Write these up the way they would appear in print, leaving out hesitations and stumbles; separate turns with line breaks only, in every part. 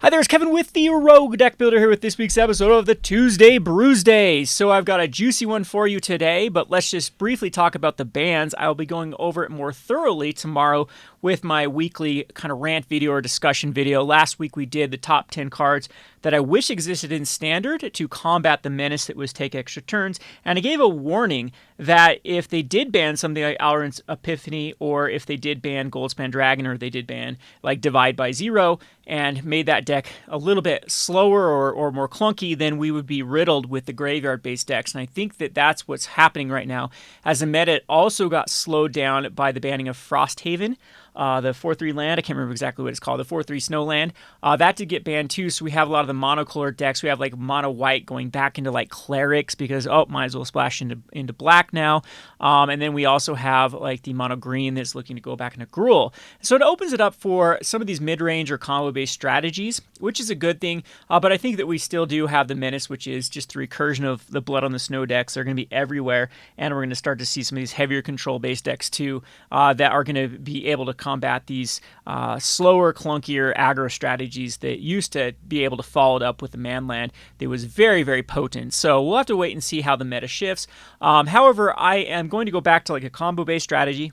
Hi there, it's Kevin with the Rogue Deck Builder here with this week's episode of the Tuesday Brewsday. So I've got a juicy one for you today, but let's just briefly talk about the bans. I'll be going over it more thoroughly tomorrow with my weekly kind of rant video or discussion video. Last week we did the top 10 cards that I wish existed in Standard to combat the menace that was take extra turns, and I gave a warning that if they did ban something like Alrund's Epiphany, or if they did ban Goldspan Dragon, or they did ban like Divide by Zero, and made that deck a little bit slower or more clunky, then we would be riddled with the graveyard-based decks. And I think that that's what's happening right now. As a meta, it also got slowed down by the banning of Frosthaven, the 4-3 land. I can't remember exactly what it's called, the 4-3 snow land. That did get banned too, so we have a lot of the monocolored decks. We have like mono white going back into like clerics because, oh, might as well splash into black now. And then we also have like the mono green that's looking to go back into Gruul. So it opens it up for some of these mid-range or combo-based strategies, which is a good thing. But I think that we still do have the menace, which is just the recursion of the Blood on the Snow decks. They're going to be everywhere, and we're going to start to see some of these heavier control-based decks too that are going to be able to combat these slower, clunkier aggro strategies that used to be able to follow it up with the manland that was very, very potent. So we'll have to wait and see how the meta shifts. However, I am going to go back to like a combo-based strategy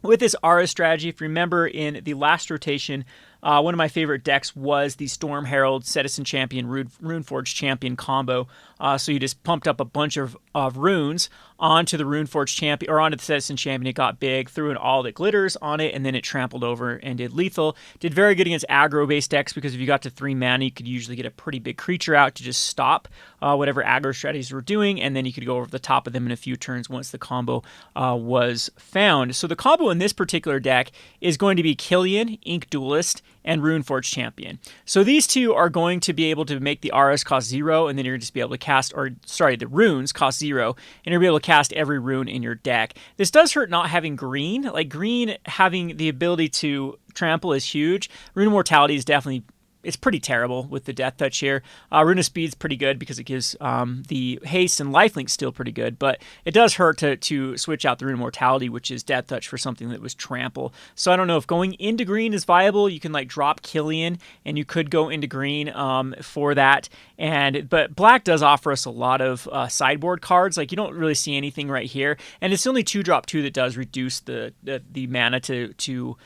with this Aura strategy. If you remember in the last rotation, one of my favorite decks was the Storm Herald, Citizen Champion, Runeforge Champion combo. So you just pumped up a bunch of runes onto the Runeforge Champion, or onto the Citizen Champion. It got big, threw in all the glitters on it, and then it trampled over and did lethal. Did very good against aggro-based decks because if you got to 3 mana, you could usually get a pretty big creature out to just stop whatever aggro strategies were doing, and then you could go over the top of them in a few turns once the combo was found. So the combo in this particular deck is going to be Killian, Ink Duelist, and Runeforge Champion. So these two are going to be able to make the auras cost 0, and then you're just be able to cast, the runes cost 0, and you'll be able to cast every rune in your deck. This does hurt not having green. Like, green having the ability to trample is huge. Rune Immortality is definitely, it's pretty terrible with the Death Touch here. Rune of Speed's pretty good because it gives the haste, and Lifelink's still pretty good, but it does hurt to switch out the Rune Immortality, which is Death Touch, for something that was Trample. So I don't know if going into green is viable. You can like drop Killian, and you could go into green for that. But black does offer us a lot of sideboard cards. Like, you don't really see anything right here, and it's only 2-drop 2 that does reduce the mana to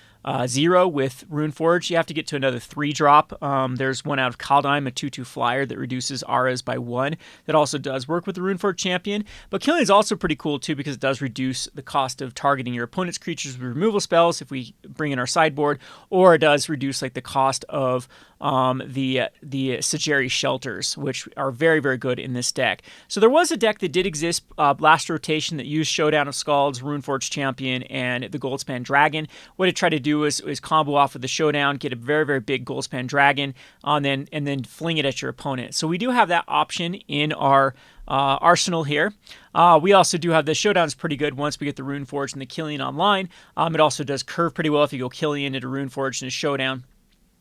0 with Runeforge. You have to get to another 3-drop. There's one out of Kaldheim, a 2/2 flyer that reduces auras by 1. That also does work with the Runeforge Champion. But Killian is also pretty cool too because it does reduce the cost of targeting your opponent's creatures with removal spells if we bring in our sideboard, or it does reduce like the cost of the Sageri Shelters, which are very, very good in this deck. So there was a deck that did exist last rotation that used Showdown of Skalds, Runeforge Champion, and the Goldspan Dragon. What it tried to do is combo off with the Showdown, get a very, very big Goldspan Dragon, and then fling it at your opponent. So we do have that option in our arsenal here. We also do have the Showdown's pretty good once we get the Runeforge and the Killian online. It also does curve pretty well if you go Killian into Runeforge and a Showdown.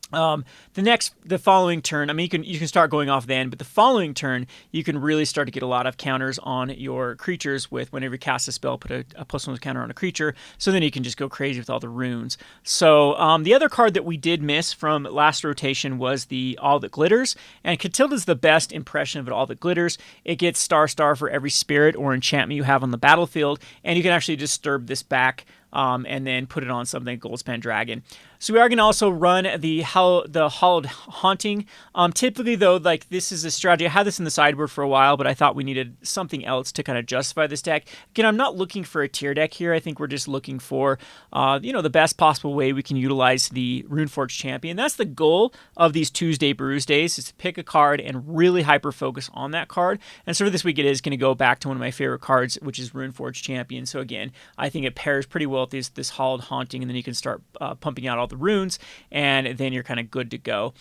The following turn, I mean, you can start going off then, but the following turn, you can really start to get a lot of counters on your creatures with whenever you cast a spell, put a +1 counter on a creature, so then you can just go crazy with all the runes. So the other card that we did miss from last rotation was the All That Glitters, and Catilda's the best impression of it, All That Glitters. It gets star for every spirit or enchantment you have on the battlefield, and you can actually disturb this back and then put it on something like Goldspan Dragon. So we are going to also run the Hallowed Haunting. Typically, though, like, this is a strategy. I had this in the sideboard for a while, but I thought we needed something else to kind of justify this deck. Again, I'm not looking for a tier deck here. I think we're just looking for, the best possible way we can utilize the Runeforge Champion. That's the goal of these Tuesday Brewsdays, is to pick a card and really hyper-focus on that card. And sort of this week it is going to go back to one of my favorite cards, which is Runeforge Champion. So again, I think it pairs pretty well with this Hallowed Haunting, and then you can start pumping out all the runes, and then you're kind of good to go.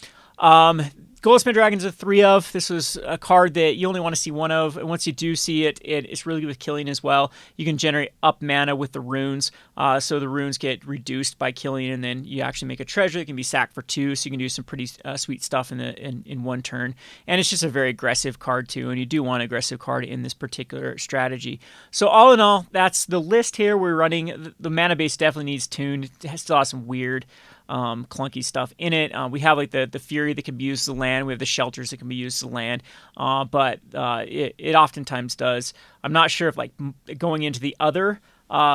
Goldspan Dragon's a 3 of. This was a card that you only want to see 1 of, and once you do see it, it's really good with Killian as well. You can generate up mana with the runes, so the runes get reduced by Killian, and then you actually make a treasure that can be sacked for 2, so you can do some pretty sweet stuff in one turn. And it's just a very aggressive card too, and you do want an aggressive card in this particular strategy. So all in all, that's the list here. We're running the mana base definitely needs tuned. It still has some weird clunky stuff in it. We have like the Fury that can be used as a land. We have the Shelters that can be used as a land, but it oftentimes does. I'm not sure if like going into the other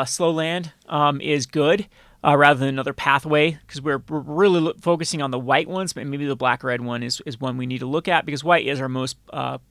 slow land is good. Rather than another pathway, because we're really focusing on the white ones, but maybe the black-red one is one we need to look at, because white is our most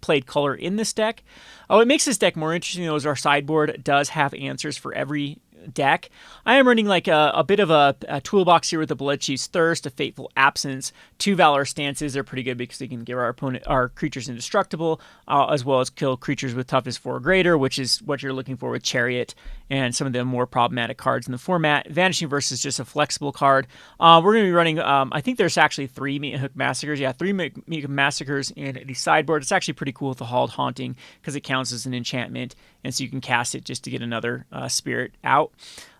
played color in this deck. What makes this deck more interesting, though, is our sideboard does have answers for every deck. I am running like a bit of a toolbox here with the Blood Chief's Thirst, a Fateful Absence, 2 Valor Stances. They're pretty good because they can give our creatures indestructible, as well as kill creatures with toughness 4 or greater, which is what you're looking for with Chariot and some of the more problematic cards in the format. Vanishing Verse is just a flexible card. We're going to be running, I think there's actually 3 Meat Hook Massacres. Yeah, 3 Meat Hook Massacres in the sideboard. It's actually pretty cool with the Hauled Haunting because it counts as an enchantment, and so you can cast it just to get another spirit out.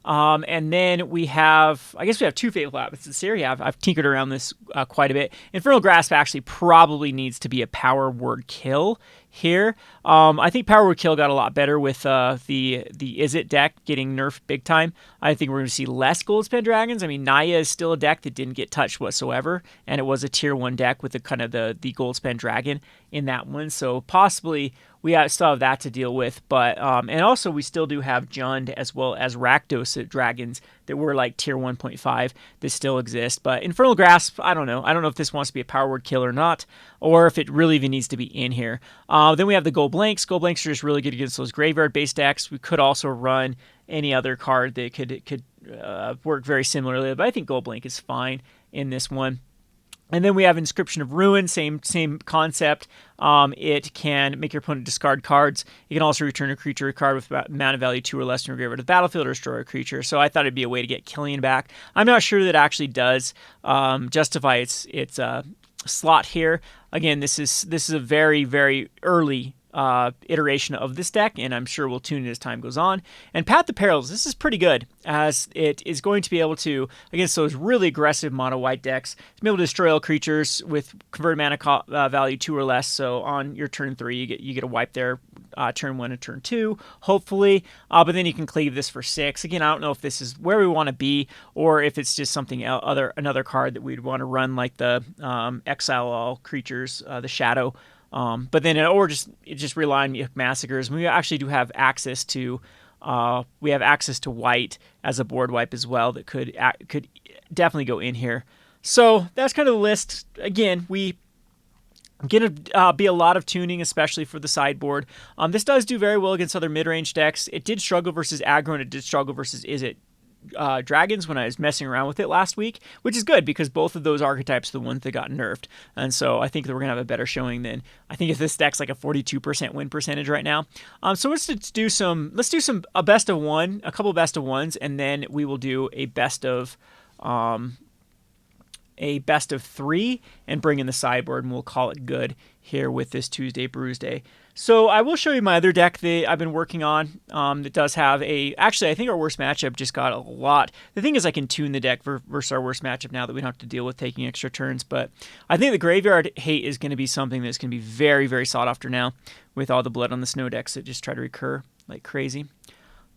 And then we have, I guess we have 2 Fateful Absences here. Yeah, I've tinkered around this quite a bit. Infernal Grasp actually probably needs to be a power word kill here. I think power word kill got a lot better with the Is It deck getting nerfed big time. I think we're going to see less Goldspan Dragons. I mean, Naya is still a deck that didn't get touched whatsoever, and it was a tier 1 deck with the kind of the Goldspan Dragon in that one. So possibly we still have that to deal with, but and also we still do have Jund as well as Rakdos dragons that were like tier 1.5 that still exist. But Infernal Grasp, I don't know. I don't know if this wants to be a power word kill or not, or if it really even needs to be in here. Then we have the Gold Blanks. Gold Blanks are just really good against those graveyard-based decks. We could also run any other card that could work very similarly, but I think Gold Blank is fine in this one. And then we have Inscription of Ruin, same concept. It can make your opponent discard cards. You can also return a creature or card with mana value 2 or less in your graveyard to the battlefield or destroy a creature. So I thought it'd be a way to get Killian back. I'm not sure that actually does justify its slot here. Again, this is a very, very early iteration of this deck, and I'm sure we'll tune it as time goes on. And Path to Perils, this is pretty good, as it is going to be able to, against those really aggressive mono white decks, to be able to destroy all creatures with converted mana value 2 or less. So on your turn 3, you get a wipe there, turn 1 and turn 2, hopefully. But then you can cleave this for 6. Again, I don't know if this is where we want to be, or if it's just something another card that we'd want to run, like the exile all creatures, the Shadow. But then, or just rely on Massacres. We actually do have access to, white as a board wipe as well that could definitely go in here. So that's kind of the list. Again, we going to be a lot of tuning, especially for the sideboard. This does do very well against other mid-range decks. It did struggle versus aggro, and it did struggle versus Is It Dragons when I was messing around with it last week, which is good because both of those archetypes are the ones that got nerfed. And so I think that we're going to have a better showing than, I think if this deck's like a 42% win percentage right now. So let's do a best of one, a couple best of ones, and then we will do a best of 3 and bring in the sideboard, and we'll call it good here with this Tuesday Brewsday. So I will show you my other deck that I've been working on that does have actually I think our worst matchup just got a lot. The thing is I can tune the deck versus our worst matchup now that we don't have to deal with taking extra turns, but I think the Graveyard Hate is going to be something that's going to be very, very sought after now with all the Blood on the Snow decks that just try to recur like crazy.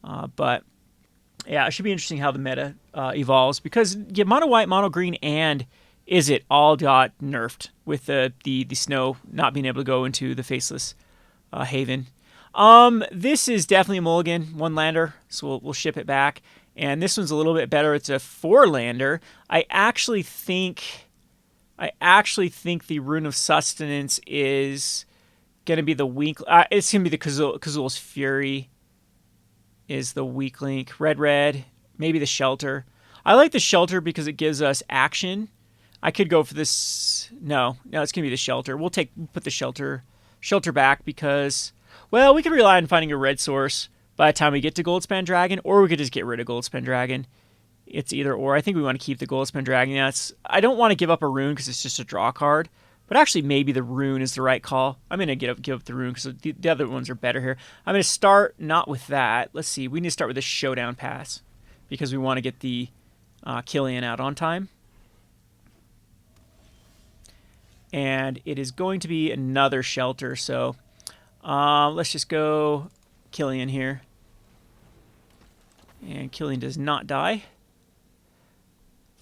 But yeah, it should be interesting how the meta evolves, because mono white, mono green, and Is It all got nerfed with the snow not being able to go into the Faceless Haven. This is definitely a mulligan, 1-lander, so we'll ship it back. And this one's a little bit better. It's a 4-lander. I actually think the Rune of Sustenance is going to be the weak. It's going to be the Kazul's Fury is the weak link. Red, maybe the Shelter. I like the Shelter because it gives us action. I could go for this. No, it's going to be the Shelter. We'll put the Shelter back because, well, we could rely on finding a red source by the time we get to Goldspan Dragon, or we could just get rid of Goldspan Dragon. It's either or. I think we want to keep the Goldspan Dragon. I don't want to give up a Rune because it's just a draw card, but actually maybe the Rune is the right call. I'm going to give up the Rune because the other ones are better here. I'm going to start not with that. Let's see. We need to start with the Showdown Pass because we want to get the Killian out on time. And it is going to be another Shelter, so let's just go Killian here. And Killian does not die.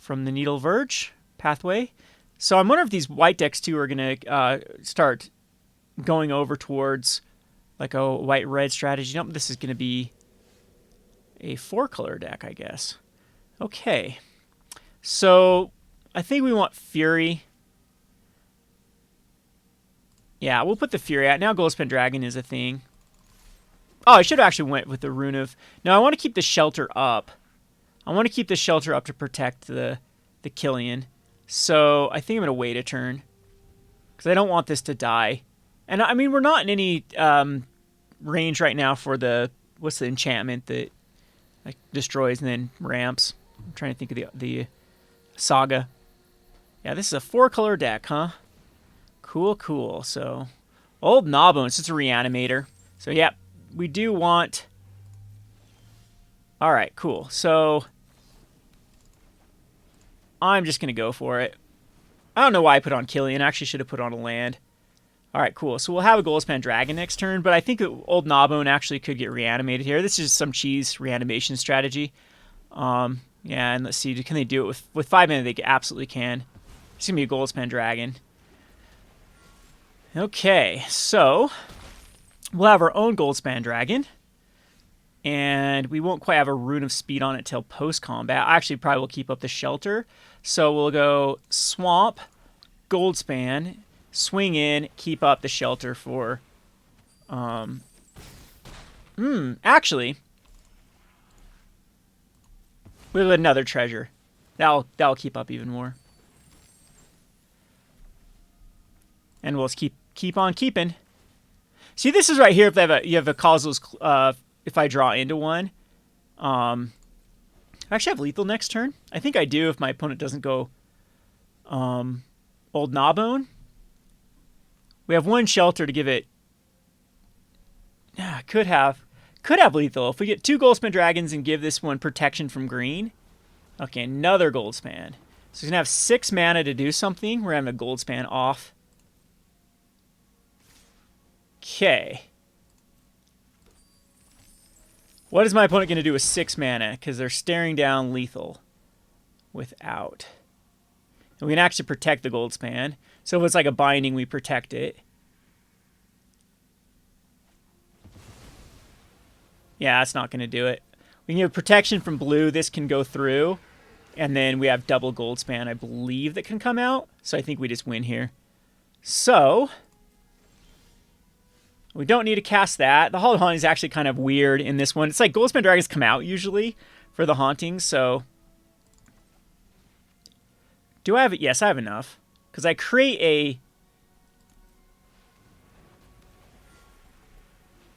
from the Needle Verge pathway. So I'm wondering if these white decks too are going to start going over towards like a white-red strategy. Nope, this is going to be a 4-color deck, I guess. Okay. So I think we want Fury. Yeah, we'll put the Fury out. Now Goldspan Dragon is a thing. Oh, I should have actually went with the Rune of... No, I want to keep the Shelter up. I want to keep the Shelter up to protect the Killian. So I think I'm going to wait a turn. Because I don't want this to die. And I mean, we're not in any range right now for the... What's the enchantment that like destroys and then ramps? I'm trying to think of the Saga. Yeah, this is a 4-color deck, huh? Cool, cool. So, Old Gnawbone. It's just a Reanimator. So, yeah, we do want... All right, cool. So, I'm just going to go for it. I don't know why I put on Killian. I actually should have put on a land. All right, cool. So, we'll have a Goldspan Dragon next turn, but I think Old Gnawbone actually could get reanimated here. This is some cheese reanimation strategy. Yeah, and let's see. Can they do it with 5 mana? They absolutely can. It's going to be a Goldspan Dragon. Okay, so we'll have our own Goldspan Dragon. And we won't quite have a Rune of Speed on it till post-combat. Actually, probably will keep up the Shelter. So we'll go Swamp, Goldspan, swing in, keep up the Shelter for... actually... We'll have another Treasure. That'll keep up even more. And we'll just keep on keeping. See, this is right here. If you have a causeless, if I draw into one, I actually have lethal next turn. I think I do if my opponent doesn't go, Old Gnawbone. We have 1 Shelter to give it. Yeah, could have lethal if we get 2 Goldspan Dragons and give this one protection from green. Okay, another Goldspan. So he's gonna have 6 mana to do something. We're having a Goldspan off. Okay. What is my opponent going to do with 6 mana? Because they're staring down lethal without. And we can actually protect the Goldspan. So if it's like a binding, we protect it. Yeah, that's not going to do it. We can give protection from blue. This can go through. And then we have double Goldspan, I believe, that can come out. So I think we just win here. So... we don't need to cast that. The Hall of Haunting is actually kind of weird in this one. It's like Goldspan Dragons come out usually for the Hauntings, so... do I have it? Yes, I have enough. Because I create a...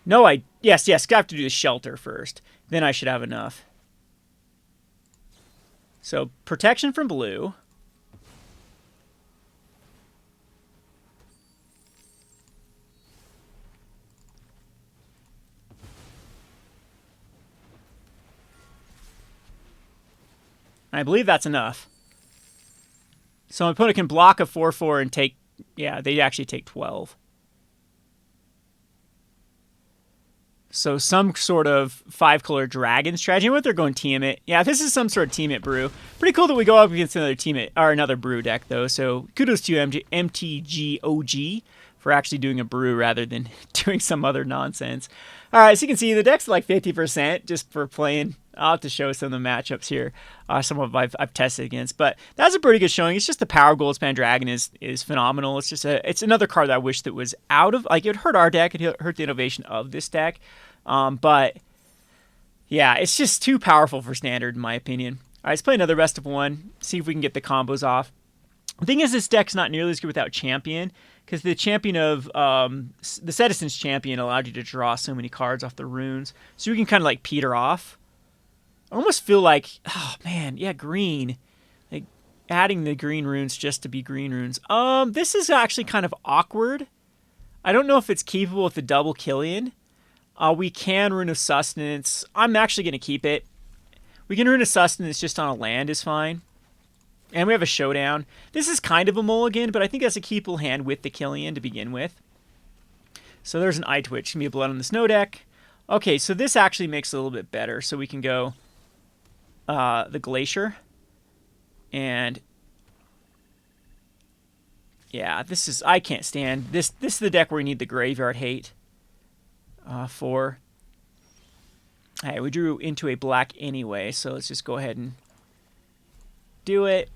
no, yes, I have to do the Shelter first. Then I should have enough. So, protection from blue... I believe that's enough. So my opponent can block a 4/4 and take... yeah, they actually take 12. So some sort of 5-color dragon strategy. What they're going Tiamat. Yeah, this is some sort of Tiamat brew. Pretty cool that we go up against another Tiamat, or another brew deck, though. So kudos to MTGOG for actually doing a brew rather than doing some other nonsense. All right, so you can see the deck's like 50% just for playing. I'll have to show some of the matchups here, some of I've tested against. But that's a pretty good showing. It's just the power of Goldspan Dragon is phenomenal. It's just it's another card that I wish that was out of, like, it would hurt our deck, it hurt the innovation of this deck. But yeah, it's just too powerful for standard in my opinion. All right, let's play another best of one, see if we can get the combos off. The thing is, this deck's not nearly as good without Champion, because the Champion of the Citizen's Champion allowed you to draw so many cards off the runes, so you can kind of like peter off. I almost feel like, oh man, yeah, green, like adding the green runes just to be green runes. This is actually kind of awkward. I don't know if it's keepable with the double Killian. We can Rune of Sustenance. I'm actually going to keep it. We can Rune of Sustenance just on a land is fine. And we have a Showdown. This is kind of a mulligan, but I think that's a keepable hand with the Killian to begin with. So there's an Eye Twitch. It's going to be a Blood on the Snow deck. Okay, so this actually makes it a little bit better. So we can go the Glacier. And yeah, this is, I can't stand this. This is the deck where we need the Graveyard Hate for. Hey, we drew into a black anyway, so let's just go ahead and do it.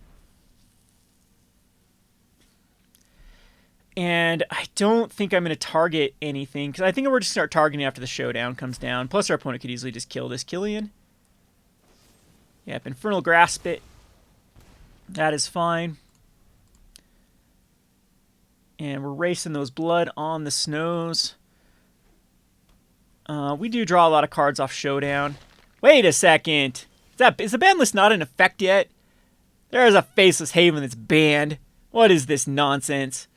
And I don't think I'm going to target anything, because I think we're just going to start targeting after the showdown comes down. Plus, our opponent could easily just kill this Killian. Yep, Infernal Grasp it. That is fine. And we're racing those Blood on the Snows. We do draw a lot of cards off showdown. Wait a second. Is the ban list not in effect yet? There is a Faceless Haven that's banned. What is this nonsense?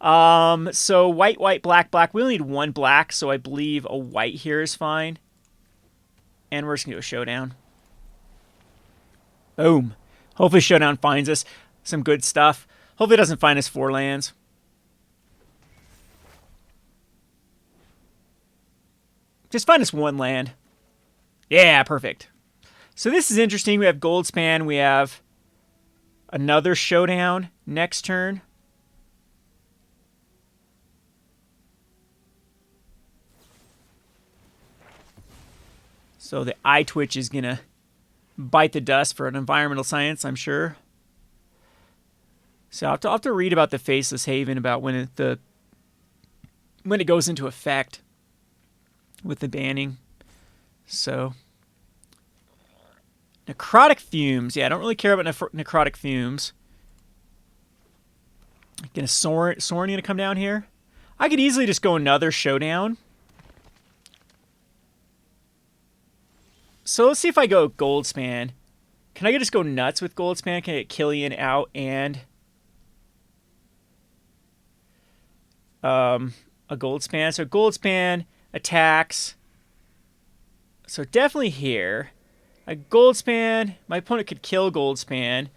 So white, white, black, black. We only need one black, so I believe a white here is fine. And we're just going to do a showdown. Boom. Hopefully showdown finds us some good stuff. Hopefully it doesn't find us 4 lands. Just find us 1 land. Yeah, perfect. So this is interesting. We have Goldspan. We have another showdown next turn. So the eye twitch is going to bite the dust for an environmental science, I'm sure. So I'll have to read about the Faceless Haven, about when it goes into effect with the banning. So Necrotic Fumes. Yeah, I don't really care about Necrotic Fumes. Sorin going to come down here? I could easily just go another showdown. So let's see if I go Goldspan. Can I just go nuts with Goldspan? Can I get Killian out and a Goldspan? So Goldspan attacks. So definitely here. A Goldspan. My opponent could kill Goldspan.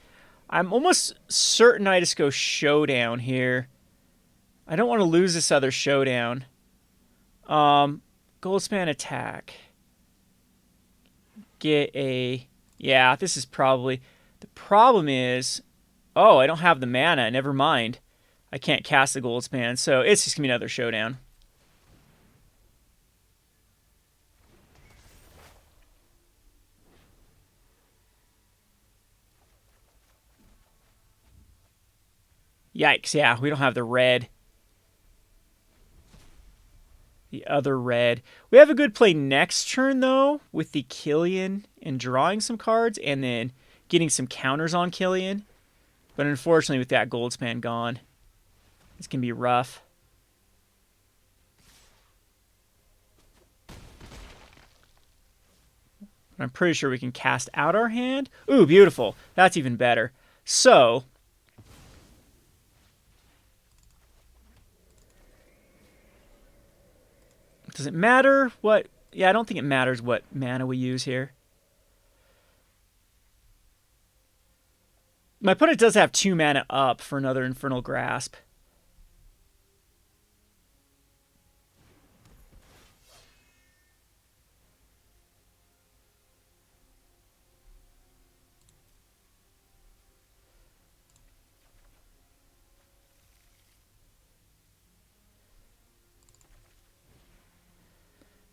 I'm almost certain I just go showdown here. I don't want to lose this other showdown. Goldspan attack. Get a... Yeah, this is probably... The problem is... Oh, I don't have the mana. Never mind. I can't cast the Goldspan, so it's just going to be another showdown. Yikes, yeah, we don't have the red. The other red. We have a good play next turn, though, with the Killian and drawing some cards and then getting some counters on Killian. But unfortunately, with that Goldspan gone, it's going to be rough. I'm pretty sure we can cast out our hand. Ooh, beautiful. That's even better. So... Does it matter what... Yeah, I don't think it matters what mana we use here. My opponent does have 2 mana up for another Infernal Grasp.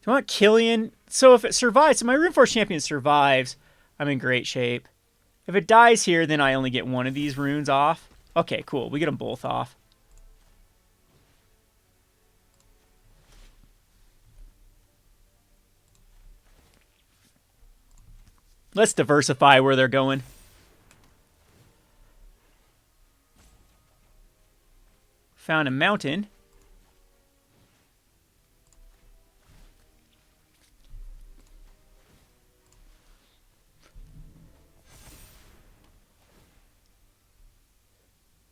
Do I want Killian? So if it survives, so my Runeforge Champion survives, I'm in great shape. If it dies here, then I only get one of these runes off. Okay, cool. We get them both off. Let's diversify where they're going. Found a mountain.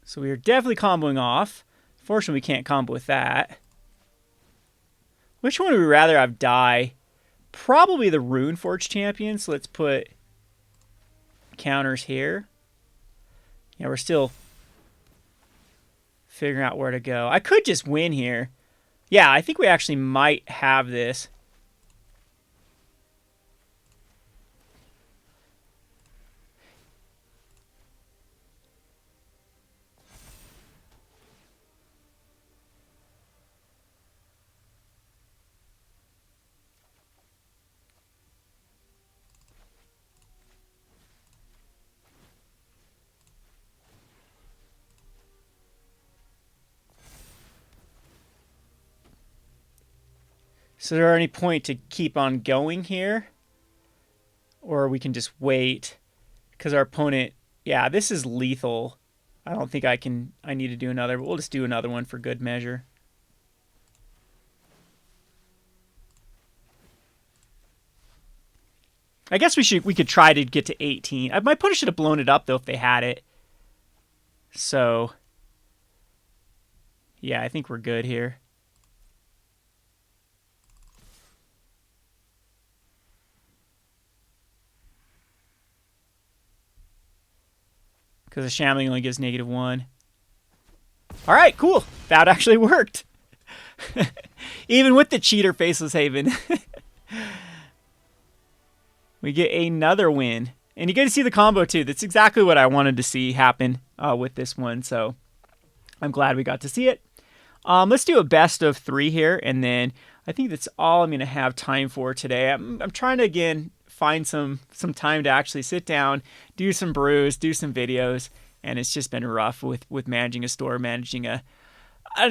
So we are definitely comboing off. Fortunately, we can't combo with that. Which one would we rather have die? Probably the Runeforge Champion. So let's put counters here. Yeah, we're still figuring out where to go. I could just win here. Yeah, I think we actually might have this. So is there any point to keep on going here? Or we can just wait. Because our opponent... Yeah, this is lethal. I don't think I need to do another, but we'll just do another one for good measure. I guess we could try to get to 18. My opponent should have blown it up, though, if they had it. So... Yeah, I think we're good here. Because the shambling only gives -1. All right, cool. That actually worked. Even with the cheater Faceless Haven. We get another win. And you get to see the combo, too. That's exactly what I wanted to see happen with this one. So I'm glad we got to see it. Let's do a best of 3 here. And then I think that's all I'm going to have time for today. I'm trying to, again, find some time to actually sit down, do some brews, do some videos, and it's just been rough with managing a store, managing a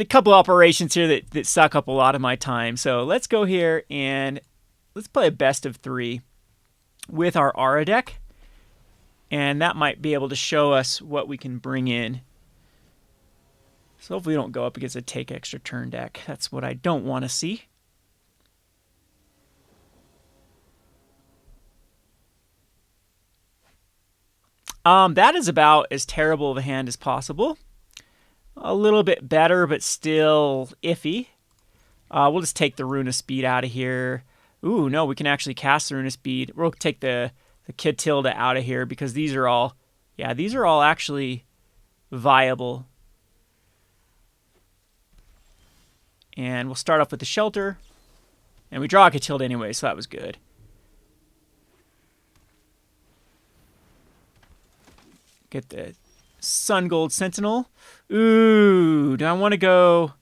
couple operations here that suck up a lot of my time. So let's go here and let's play a best of 3 with our Aura deck, and that might be able to show us what we can bring in. So hopefully we don't go up against a take extra turn deck. That's what I don't want to see. That is about as terrible of a hand as possible. A little bit better, but still iffy. We'll just take the Rune of Speed out of here. Ooh, no, we can actually cast the Rune of Speed. We'll take the Catilda out of here because these are all, yeah, these are all actually viable. And we'll start off with the Shelter. And we draw a Catilda anyway, so that was good. Get the Sun Gold Sentinel. Ooh, do I want to go?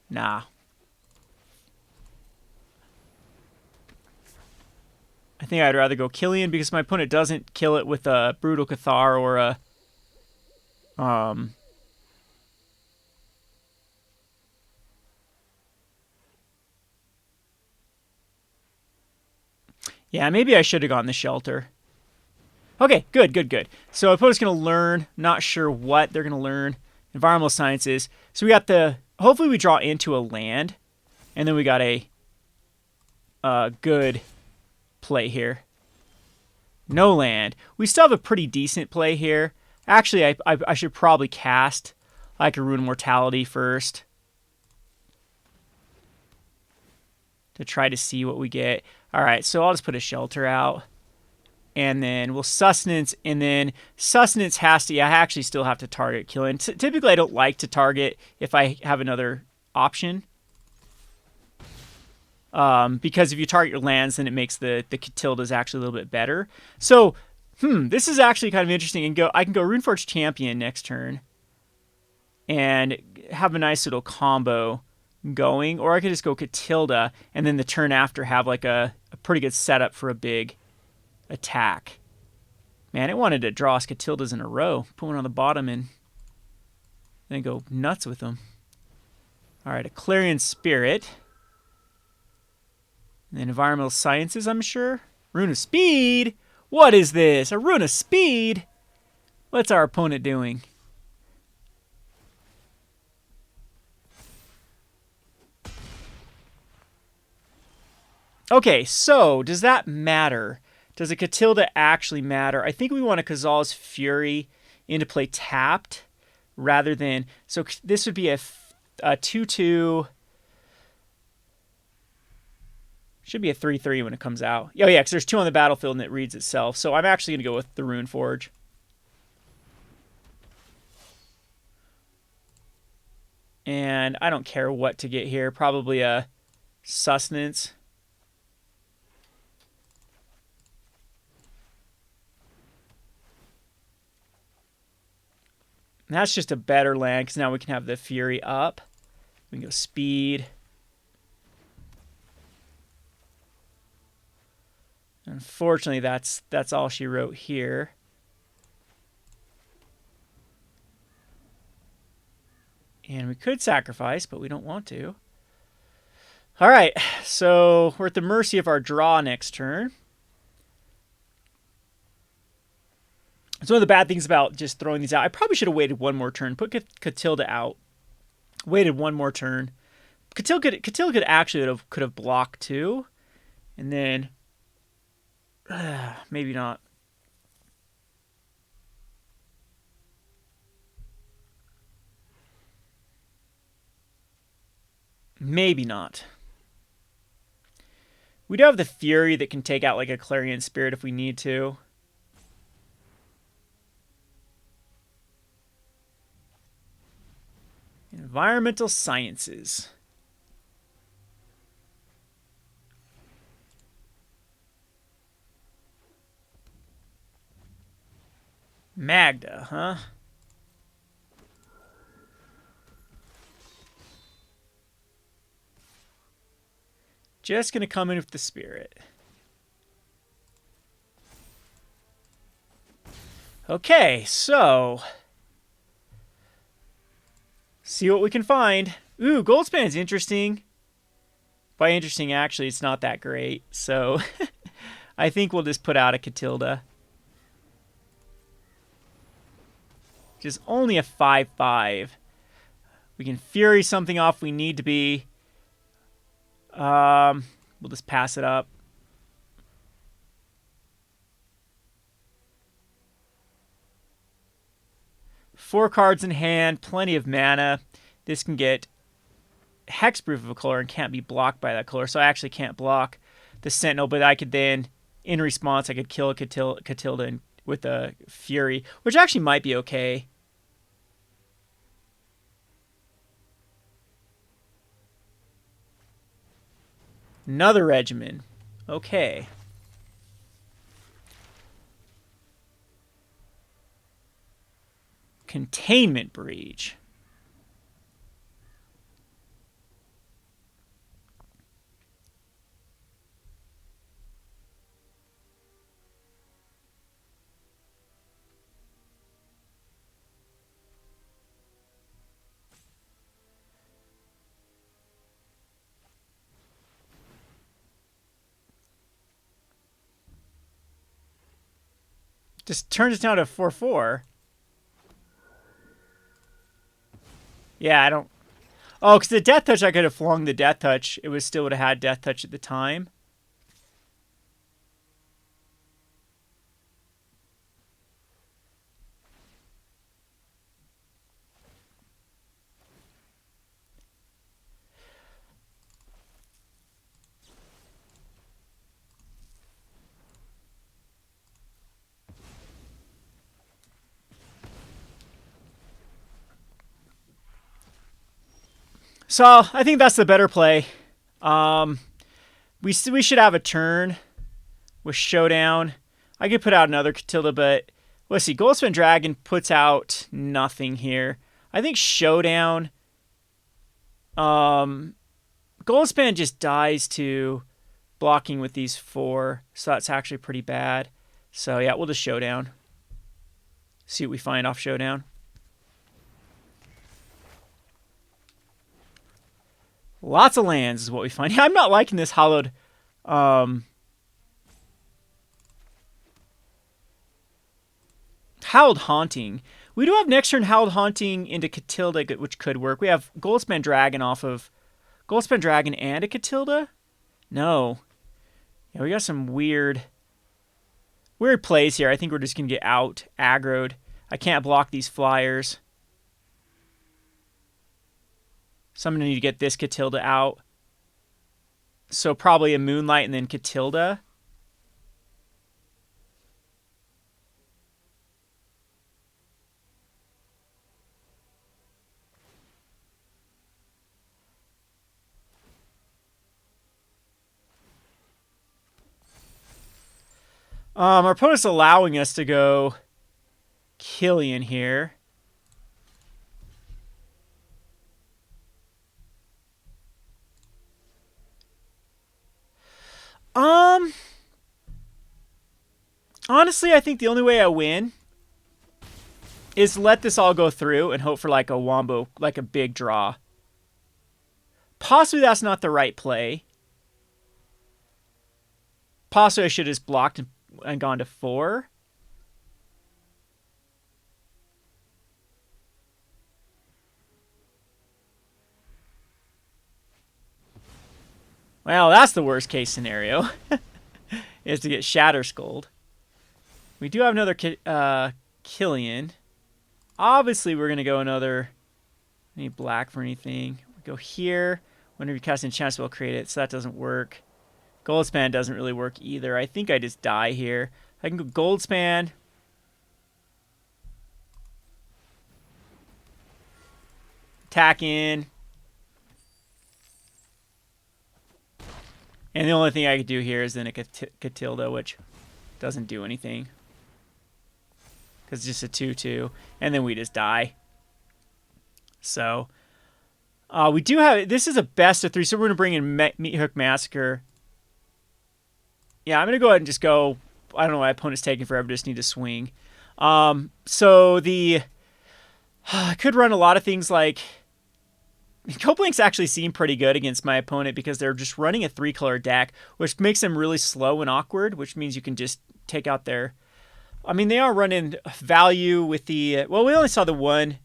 Nah. I think I'd rather go Killian because my opponent doesn't kill it with a Brutal Cathar or a... Yeah, maybe I should have gone the Shelter. Okay, good, good, good. So opponent's going to learn. Not sure what they're going to learn. Environmental Sciences. So we got the... Hopefully we draw into a land. And then we got a good play here. No land. We still have a pretty decent play here. Actually, I should probably cast like a Rune of Mortality first. To try to see what we get. Alright, so I'll just put a Shelter out. And then we'll Sustenance, and then Sustenance has to... Yeah, I actually still have to target Killian. Typically, I don't like to target if I have another option. Because if you target your lands, then it makes the Catildas actually a little bit better. So, this is actually kind of interesting. And I can go Runeforge Champion next turn. And have a nice little combo going. Or I could just go Catilda, and then the turn after have like a pretty good setup for a big... attack. Man, it wanted to draw us Catildas in a row. Put one on the bottom and then go nuts with them. Alright, a Clarion Spirit. And then Environmental Sciences, I'm sure. Rune of Speed? What is this? A Rune of Speed? What's our opponent doing? Okay, so does that matter? Does a Catilda actually matter? I think we want a Kazal's Fury into play tapped rather than... So this would be a 2-2... Should be a 3-3 when it comes out. Oh, yeah, because there's 2 on the battlefield and it reads itself. So I'm actually going to go with the Runeforge. And I don't care what to get here. Probably a Sustenance. And that's just a better land because now we can have the Fury up. We can go Speed. Unfortunately, that's all she wrote here. And we could sacrifice, but we don't want to. All right, so we're at the mercy of our draw next turn. It's one of the bad things about just throwing these out. I probably should have waited one more turn. Put Catilda out. Waited one more turn. Catilda could actually could have blocked too. And then... maybe not. Maybe not. We do have the Fury that can take out like a Clarion Spirit if we need to. Environmental Sciences. Magda, huh? Just going to come in with the Spirit. Okay, so... see what we can find. Ooh, Goldspan's interesting. By interesting, actually, it's not that great. So, I think we'll just put out a Catilda. Just only a 5/5. We can Fury something off we need to be. We'll just pass it up. Four cards in hand, plenty of mana. This can get hexproof of a color and can't be blocked by that color, so I actually can't block the Sentinel, but I could then, in response, I could kill a Catilda with a Fury, which actually might be okay. Another Regimen. Okay. Containment Breach. Just turns it down to 4/4. Yeah, I don't... oh, because the Death Touch, I could have flung the Death Touch. It still would have had Death Touch at the time. So, I think that's the better play. We should have a turn with Showdown. I could put out another Catilda, but let's see. Goldspan Dragon puts out nothing here. I think Showdown... Goldspan just dies to blocking with these four, so that's actually pretty bad. So, yeah, we'll just Showdown. See what we find off Showdown. Lots of lands is what we find. Yeah, I'm not liking this Hallowed. Hallowed Haunting. We do have next turn Hallowed Haunting into Catilda, which could work. We have Goldspan Dragon off of... Goldspan Dragon and a Catilda? No. Yeah, we got some weird plays here. I think we're just going to get out aggroed. I can't block these flyers. So I'm going to need to get this Catilda out. So probably a Moonlight and then Catilda. Our opponent's allowing us to go Killian here. Honestly, I think the only way I win is let this all go through and hope for like a wombo, like a big draw. Possibly that's not the right play. Possibly I should have just blocked and gone to 4. Well, that's the worst case scenario. Is to get Shatter Skulled. We do have another Killian. Obviously, we're going to go another... Any black for anything. We go here. Whenever you cast an enchantment, we'll create it. So that doesn't work. Goldspan doesn't really work either. I think I just die here. I can go Goldspan. Attack in. And the only thing I could do here is then a Catilda, which doesn't do anything. Because it's just a 2-2. And then we just die. So, we do have... This is a best of 3, so we're going to bring in Meat Hook Massacre. Yeah, I'm going to go ahead and just go... I don't know why my opponent's taking forever, just need to swing. So, the... I could run a lot of things like... Copelinks actually seem pretty good against my opponent because they're just running a 3-color deck, which makes them really slow and awkward, which means you can just take out their... I mean, they are running value with the... Well, we only saw the one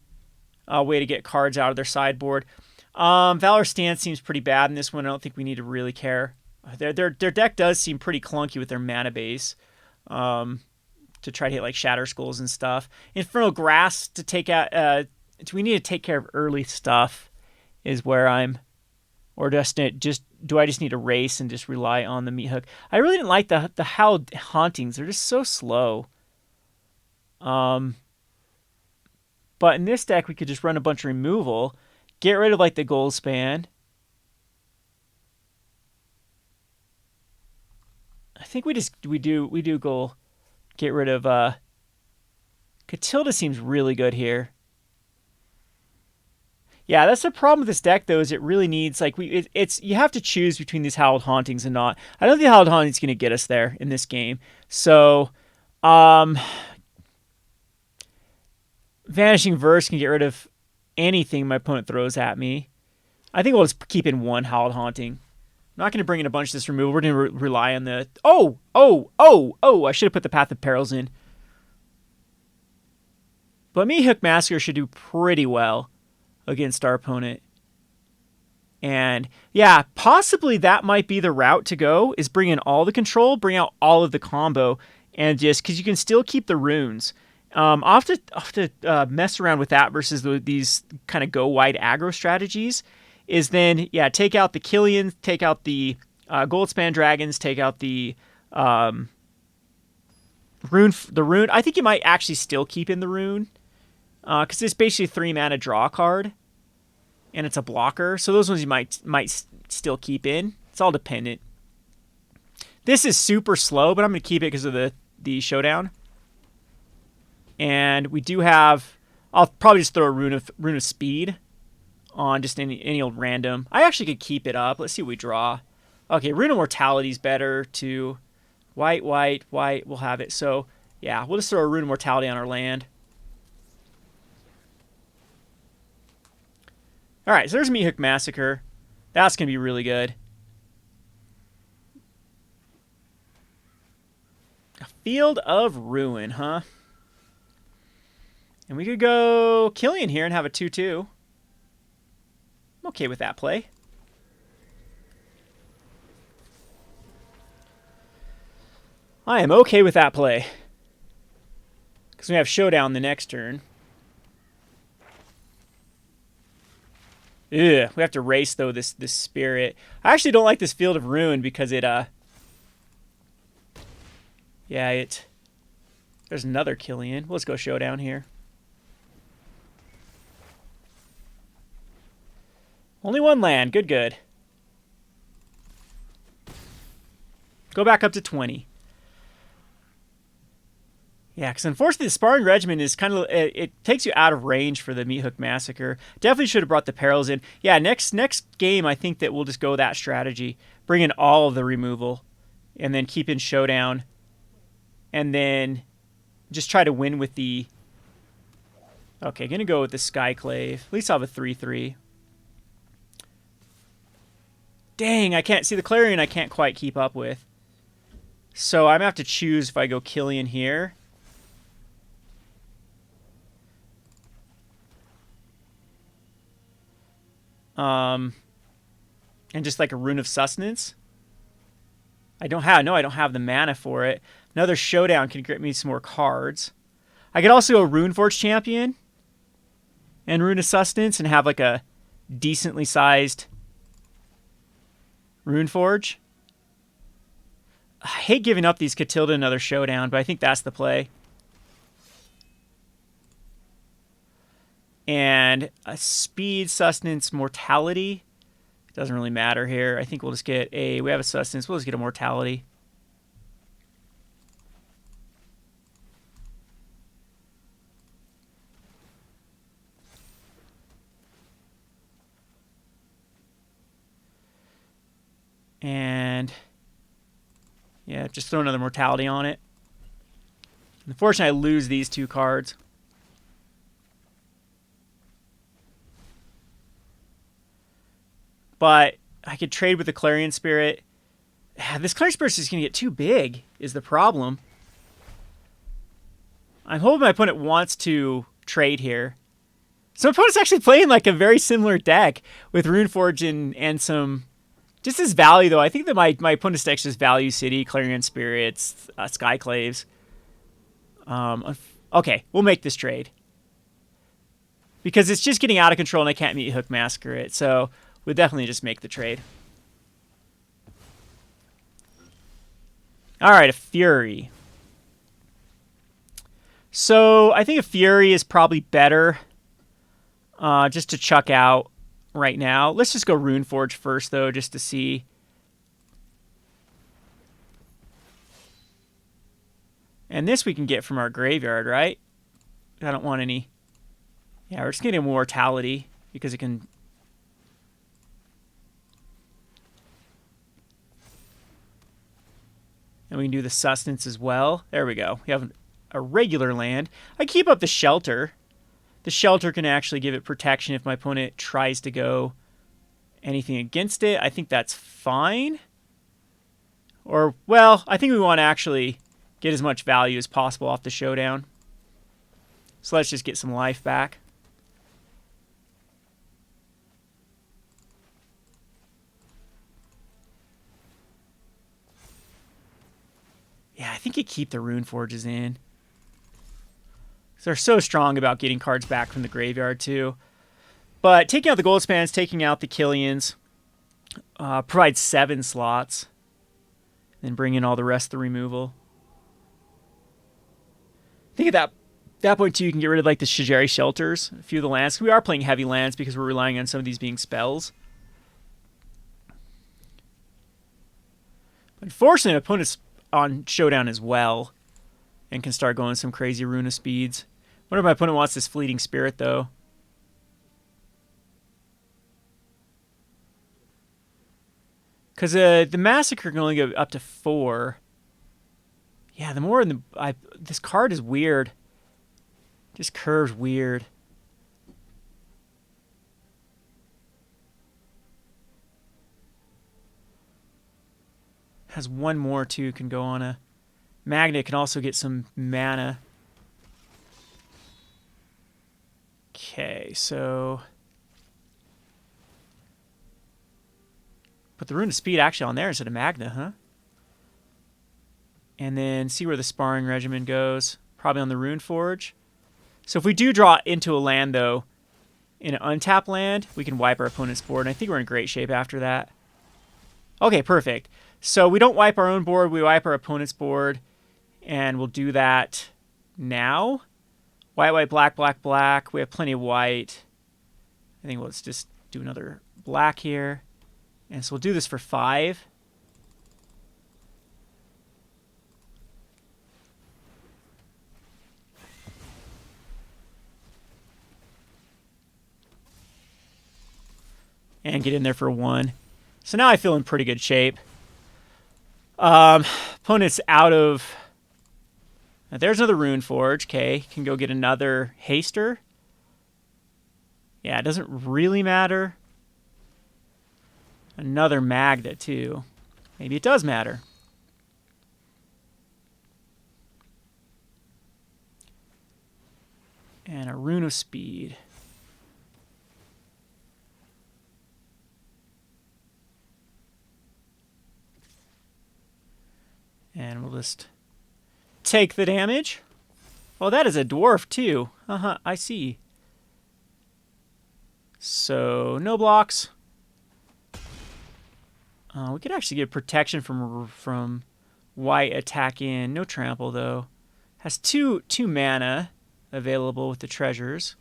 way to get cards out of their sideboard. Valor Stance seems pretty bad in this one. I don't think we need to really care. Their deck does seem pretty clunky with their mana base to try to hit like Shatter Skulls and stuff. Infernal Grass to take out... do we need to take care of early stuff? Is where I'm, or do I just need to race and just rely on the Meat Hook? I really didn't like the Howled Hauntings. They're just so slow. But in this deck, we could just run a bunch of removal, get rid of like the Goldspan. I think we do go get rid of Catilda seems really good here. Yeah, that's the problem with this deck, though, is it really needs, like, you have to choose between these Howled Hauntings and not. I don't think Howled Haunting's going to get us there in this game. So, Vanishing Verse can get rid of anything my opponent throws at me. I think we'll just keep in one Howled Haunting. I'm not going to bring in a bunch of this removal. We're going to rely on the... I should have put the Path of Perils in. But Meat Hook Massacre should do pretty well against our opponent. And yeah, possibly that might be the route to go, is bring in all the control, bring out all of the combo, and just because you can still keep the runes. I'll have to mess around with that versus these kind of go wide aggro strategies. Is then, yeah, take out the Killian, take out the Goldspan Dragons, take out the rune. I think you might actually still keep in the rune. Because it's basically 3 mana draw card, and it's a blocker. So those ones you might still keep in. It's all dependent. This is super slow, but I'm going to keep it because of the showdown. And we do have... I'll probably just throw a rune of speed on just any old random. I actually could keep it up. Let's see what we draw. Okay, Rune of Mortality is better to white. We'll have it. So yeah, we'll just throw a Rune of Mortality on our land. All right, so there's Meat Hook Massacre. That's going to be really good. A Field of Ruin, huh? And we could go Killian here and have a 2-2. I'm okay with that play. I am okay with that play. Because we have Showdown the next turn. Ugh, we have to race, though, this Spirit. I actually don't like this Field of Ruin because it, yeah, there's another Killian. Let's go Showdown here. Only one land. Good. Go back up to 20. Yeah, because unfortunately the Sparring Regiment is kind of... It takes you out of range for the Meat Hook Massacre. Definitely should have brought the Perils in. Yeah, next game I think that we'll just go that strategy. Bring in all of the removal. And then keep in Showdown. And then just try to win with the... Okay, going to go with the Skyclave. At least I'll have a 3-3. Dang, I can't see the Clarion. I can't quite keep up with. So I'm going to have to choose if I go Killian here. And just like a Rune of Sustenance. I don't have the mana for it. Another Showdown can get me some more cards. I could also go Runeforge Champion and Rune of Sustenance and have like a decently sized Runeforge. I hate giving up these Catilda another Showdown, but I think that's the play. And a Speed, Sustenance, Mortality. Doesn't really matter here. I think we'll just get a... We have a Sustenance. We'll just get a Mortality. And... yeah, just throw another Mortality on it. Unfortunately, I lose these two cards. But I could trade with the Clarion Spirit. This Clarion Spirit is going to get too big, is the problem. I'm hoping my opponent wants to trade here. So my opponent's actually playing like a very similar deck with Runeforge and some... just as value, though. I think that my opponent's deck just value City, Clarion Spirits, Skyclaves. Okay, we'll make this trade. Because it's just getting out of control and I can't meet Hook Massacre it. So... we'll definitely just make the trade. Alright, a Fury. So, I think a Fury is probably better. Just to chuck out right now. Let's just go Runeforge first, though, just to see. And this we can get from our graveyard, right? I don't want any... yeah, we're just getting Mortality, because it can... and we can do the Sustenance as well. There we go. We have a regular land. I keep up the Shelter. The Shelter can actually give it protection if my opponent tries to go anything against it. I think that's fine. Or, well, I think we want to actually get as much value as possible off the Showdown. So let's just get some life back. Yeah, I think you keep the Runeforges in. They're so strong about getting cards back from the graveyard, too. But taking out the Goldspans, taking out the Killians, provides 7 slots. Then bring in all the rest of the removal. I think at that point, too, you can get rid of like the Shijeri Shelters, a few of the lands. We are playing heavy lands because we're relying on some of these being spells. Unfortunately, my opponent's on Showdown as well and can start going some crazy Rune of Speeds. Wonder if my opponent wants this Fleeting Spirit, though. Because the Massacre can only go up to 4. Yeah, the more in the... this card is weird. Just curves weird. Has one more, too. Can go on a... Magnet can also get some mana. Okay, so... put the Rune of Speed actually on there instead of Magna, huh? And then see where the Sparring Regimen goes. Probably on the Runeforge. So if we do draw into a land, though, in an untapped land, we can wipe our opponent's board. And I think we're in great shape after that. Okay, perfect. So we don't wipe our own board, we wipe our opponent's board, and we'll do that now. White, white, black, black, black. We have plenty of white. I think let's just do another black here. And so we'll do this for 5. And get in there for 1. So now I feel in pretty good shape. Opponent's out of... there's another Runeforge. Okay, can go get another Haster. Yeah, it doesn't really matter. Another Magda, too. Maybe it does matter. And a Rune of Speed. And we'll just take the damage. Oh, that is a dwarf, too. I see. So, no blocks. We could actually get protection from white attack in. No trample, though. Has two mana available with the treasures.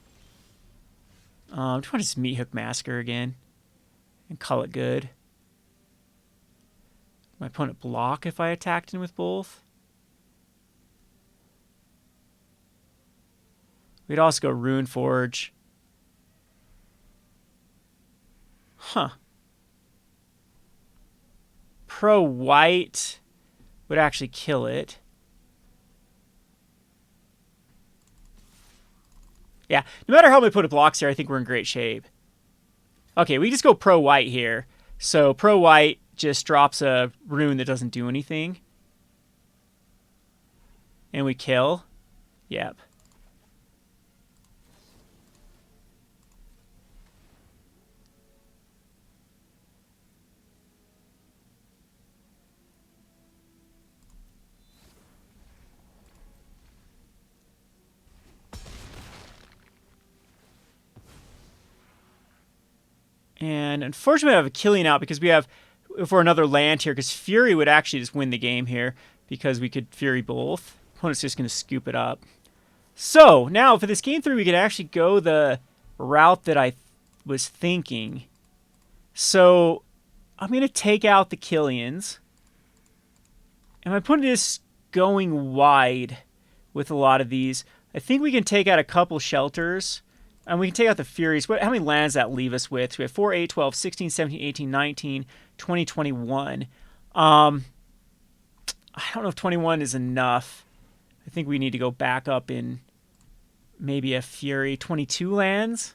Do you want to just Meat Hook Massacre again? And call it good. My opponent block if I attacked him with both. We'd also go Rune Forge. Huh. Pro white would actually kill it. Yeah, no matter how my opponent blocks here, I think we're in great shape. Okay, we just go pro white here. So pro white just drops a rune that doesn't do anything. And we kill. Yep. And unfortunately, I have a killing out because we have for another land here, because Fury would actually just win the game here because we could Fury both. Opponent's just going to scoop it up. So now for this game 3, we could actually go the route that I was thinking. So I'm going to take out the Killians. And my opponent is going wide with a lot of these. I think we can take out a couple shelters. And we can take out the Furies. How many lands does that leave us with? So we have 4, 8, 12, 16, 17, 18, 19, 20, 21. I don't know if 21 is enough. I think we need to go back up in maybe a Fury. 22 lands?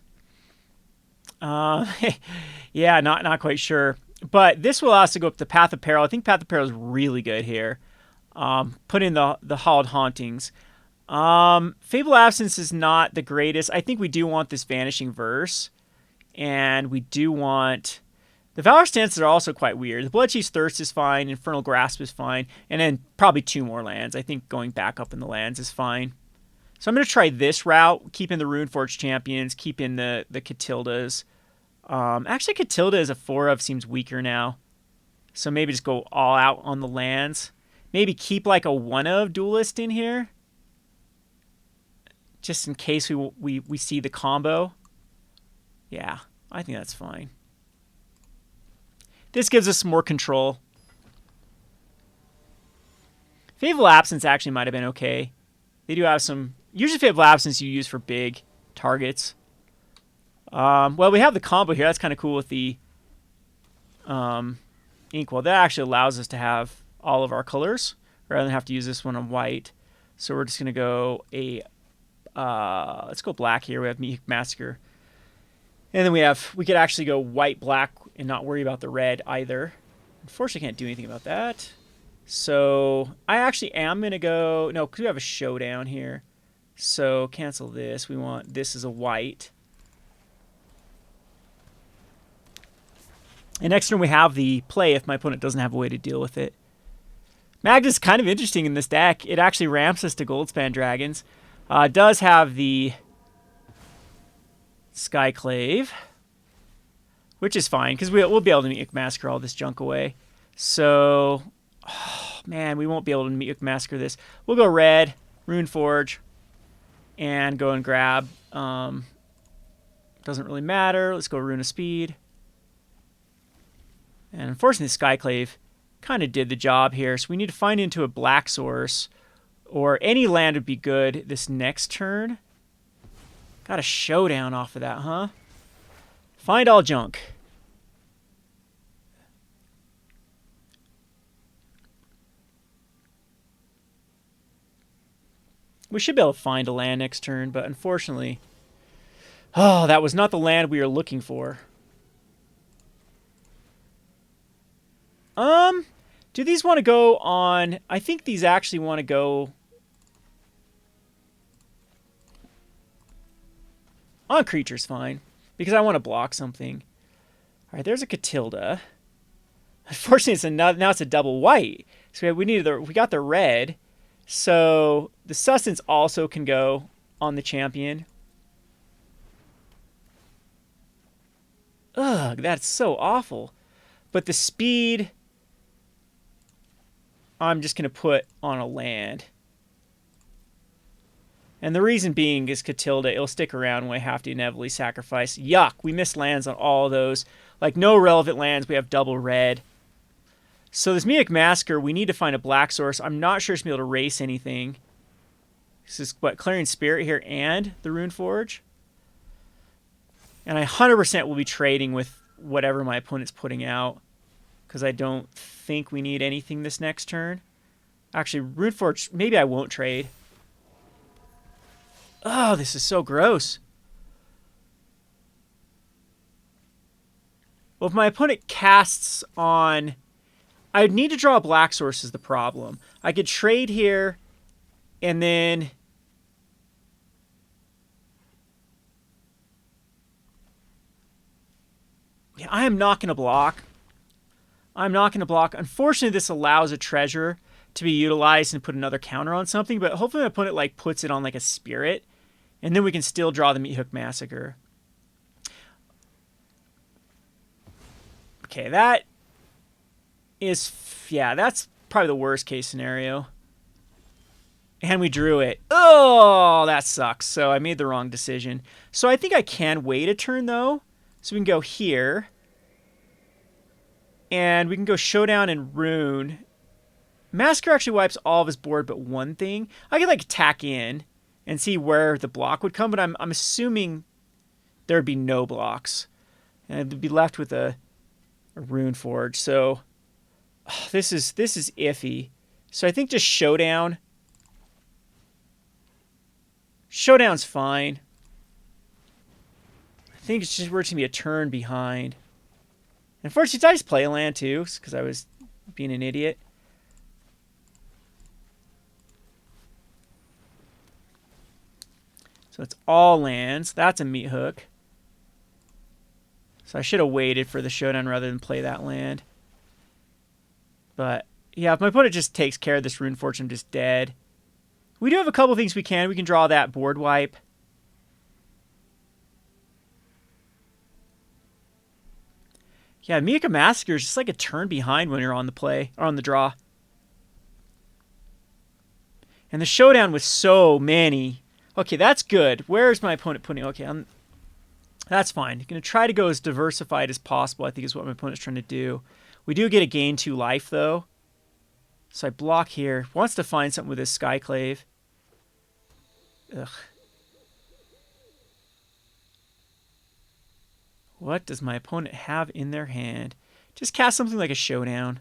Yeah, not quite sure. But this will allow us to go up to Path of Peril. I think Path of Peril is really good here. Put in the Hallowed Hauntings. Fable Absence is not the greatest. I think we do want this Vanishing Verse. And we do want... The Valor Stances are also quite weird. The Bloodchief's Thirst is fine. Infernal Grasp is fine. And then probably 2 more lands. I think going back up in the lands is fine. So I'm going to try this route. Keep in the Runeforge Champions. Keep in the Catildas. Actually, Catilda as a 4 of seems weaker now. So maybe just go all out on the lands. Maybe keep like a 1 of Duelist in here. Just in case we see the combo. Yeah, I think that's fine. This gives us more control. Fable Absence actually might have been okay. They do have some... Usually Fable Absence you use for big targets. Well, we have the combo here. That's kind of cool with the Inkwell. That actually allows us to have all of our colors rather than have to use this one on white. So we're just going to go a... let's go black here. We have Meat Hook Massacre. And then we could actually go white, black, and not worry about the red either. Unfortunately, can't do anything about that. So I actually am going to go... No, because we have a showdown here. So cancel this. We want this as a white. And next turn we have the play if my opponent doesn't have a way to deal with it. Magda's kind of interesting in this deck. It actually ramps us to Goldspan Dragons. It does have the Skyclave, which is fine because we'll be able to Meat Hook Massacre all this junk away. So, oh, man, we won't be able to Meat Hook Massacre this. We'll go red, Runeforge, and go and grab. Doesn't really matter. Let's go Rune of Speed. And unfortunately, Skyclave kind of did the job here. So we need to find into a black source. Or any land would be good this next turn. Got a showdown off of that, huh? Find all junk. We should be able to find a land next turn, but unfortunately... Oh, that was not the land we were looking for. Do these want to go on... I think these actually want to go... on creatures, fine. Because I want to block something. Alright, there's a Catilda. Unfortunately, now it's a double white. So we got the red. So the sustenance also can go on the champion. Ugh, that's so awful. But the speed, I'm just going to put on a land. And the reason being is Catilda, it'll stick around when I have to inevitably sacrifice. Yuck, we missed lands on all of those. Like, no relevant lands, we have double red. So this Meek Massacre, we need to find a black source. I'm not sure it's going to be able to race anything. This is, what, Clarion Spirit here and the Rune Forge? And I 100% will be trading with whatever my opponent's putting out. Because I don't think we need anything this next turn. Actually, Rune Forge, maybe I won't trade. Oh, this is so gross. Well, if my opponent casts on... I'd need to draw a black source is the problem. I could trade here, and then... yeah, I am not going to block. I'm not going to block. Unfortunately, this allows a treasure to be utilized and put another counter on something, but hopefully my opponent like puts it on like a spirit, and then we can still draw the Meathook Massacre. Okay, that is... yeah, that's probably the worst case scenario. And we drew it. Oh, that sucks. So I made the wrong decision. So I think I can wait a turn, though. So we can go here. And we can go Showdown and Rune. Massacre actually wipes all of his board but one thing. I could, like, tack in and see where the block would come, but I'm assuming there would be no blocks. And I'd be left with a Rune Forge. So this is iffy. So I think just Showdown. Showdown's fine. I think it's just we're just going to be a turn behind. Unfortunately, I just play a land too, because I was being an idiot. So it's all lands. That's a Meathook. So I should have waited for the Showdown rather than play that land. But, yeah, if my opponent just takes care of this Rune Forge, I'm just dead. We do have a couple things we can. We can draw that board wipe. Yeah, Meek Massacre is just like a turn behind when you're on the play, or on the draw. And the Showdown with so many. Okay, that's good. Where's my opponent putting? Okay, that's fine. You're going to try to go as diversified as possible, I think is what my opponent's trying to do. We do get a gain 2 life, though. So I block here. Wants to find something with his Skyclave. Ugh. What does my opponent have in their hand? Just cast something like a Showdown.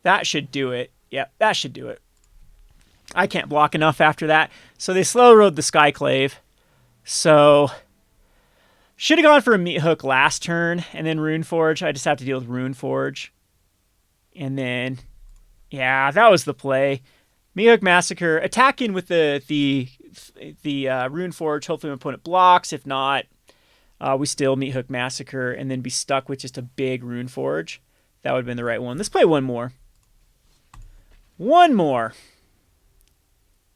That should do it. Yep, that should do it. I can't block enough after that. So they slow rode the Skyclave. So should have gone for a Meathook last turn and then Rune Forge. I just have to deal with Rune Forge. And then, yeah, that was the play. Meathook Massacre. Attack in with the Rune Forge. Hopefully my opponent blocks. If not, we still Meathook Massacre and then be stuck with just a big Rune Forge. That would have been the right one. Let's play one more. One more.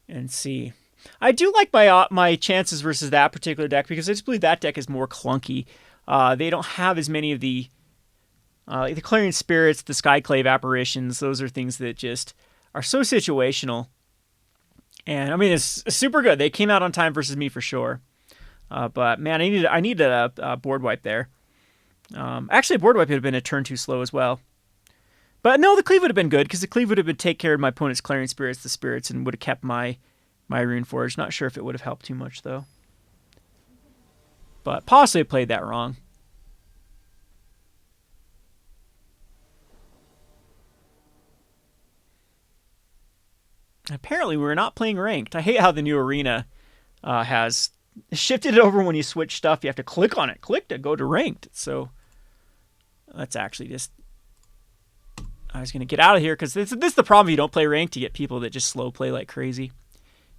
And see. I do like my chances versus that particular deck because I just believe that deck is more clunky. They don't have as many of the Clarion Spirits, the Skyclave Apparitions. Those are things that just are so situational. And, I mean, it's super good. They came out on time versus me for sure. But, man, I needed a board wipe there. Actually, a board wipe would have been a turn too slow as well. But, no, the cleave would have been good because the cleave would have been take care of my opponent's Clarion Spirits, the Spirits, and would have kept my Rune Forge. Not sure if it would have helped too much, though. But possibly I played that wrong. Apparently, we're not playing ranked. I hate how the new arena has shifted it over when you switch stuff. You have to click on it. Click to go to ranked. So let's actually just... I was going to get out of here because this is the problem if you don't play ranked. You get people that just slow play like crazy.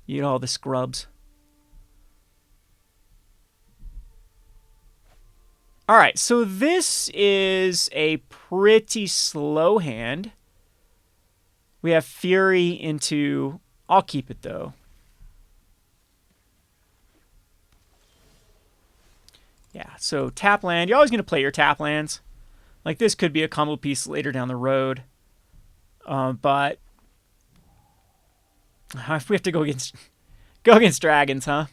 You get all the scrubs. All right, so this is a pretty slow hand. We have Fury into... I'll keep it, though. Yeah, so tap land. You're always going to play your tap lands. Like, this could be a combo piece later down the road. But... if we have to go against dragons, huh?